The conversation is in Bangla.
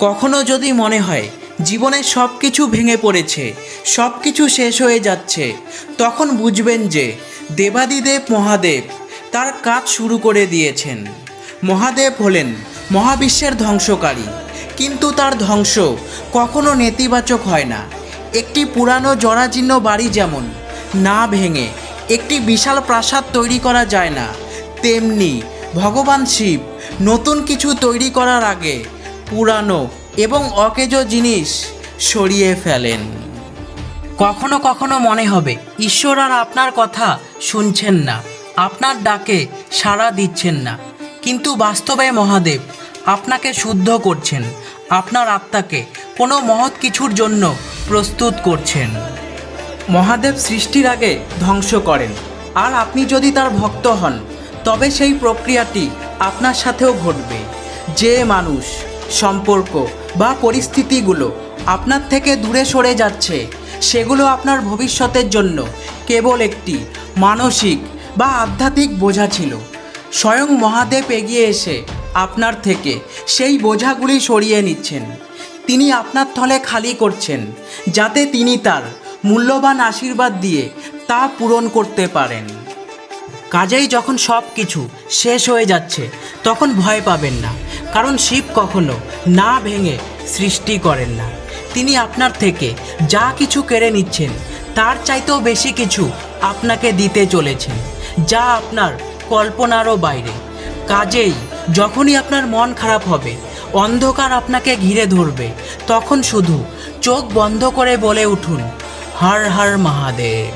কখনো যদি মনে হয় জীবনে সব কিছু ভেঙে পড়েছে, সব কিছু শেষ হয়ে যাচ্ছে, তখন বুঝবেন যে দেবাদিদেব মহাদেব তার কাজ শুরু করে দিয়েছেন। মহাদেব হলেন মহাবিশ্বের ধ্বংসকারী, কিন্তু তার ধ্বংস কখনো নেতিবাচক হয় না। একটি পুরানো জরাজীর্ণ বাড়ি যেমন না ভেঙে একটি বিশাল প্রাসাদ তৈরি করা যায় না, তেমনি ভগবান শিব নতুন কিছু তৈরি করার আগে পুরানো এবং অকেজো জিনিস সরিয়ে ফেলেন। কখনো কখনো মনে হবে ঈশ্বর আর আপনার কথা শুনছেন না, আপনার ডাকে সাড়া দিচ্ছেন না, কিন্তু বাস্তবে মহাদেব আপনাকে শুদ্ধ করছেন, আপনার আত্মাকে কোনো মহৎ কিছুর জন্য প্রস্তুত করছেন। মহাদেব সৃষ্টির আগে ধ্বংস করেন, আর আপনি যদি তার ভক্ত হন তবে সেই প্রক্রিয়াটি আপনার সাথেও ঘটবে। যে মানুষ, সম্পর্ক বা পরিস্থিতিগুলো আপনার থেকে দূরে সরে যাচ্ছে, সেগুলো আপনার ভবিষ্যতের জন্য কেবল একটি মানসিক বা আধ্যাত্মিক বোঝা ছিল। স্বয়ং মহাদেব এগিয়ে এসে আপনার থেকে সেই বোঝাগুলি সরিয়ে নিচ্ছেন। তিনি আপনার থলে খালি করছেন, যাতে তিনি তার মূল্যবান আশীর্বাদ দিয়ে তা পূরণ করতে পারেন। কাজেই যখন সব কিছু শেষ হয়ে যাচ্ছে, তখন ভয় পাবেন না, কারণ শিব কখনো না ভেঙে সৃষ্টি করেন না। তিনি আপনার থেকে যা কিছু কেড়ে নিচ্ছেন, তার চাইতেও বেশি কিছু আপনাকে দিতে চলেছেন, যা আপনার কল্পনারও বাইরে। কাজেই যখনই আপনার মন খারাপ হবে, অন্ধকার আপনাকে ঘিরে ধরবে, তখন শুধু চোখ বন্ধ করে বলে উঠুন, হর হর মহাদেব।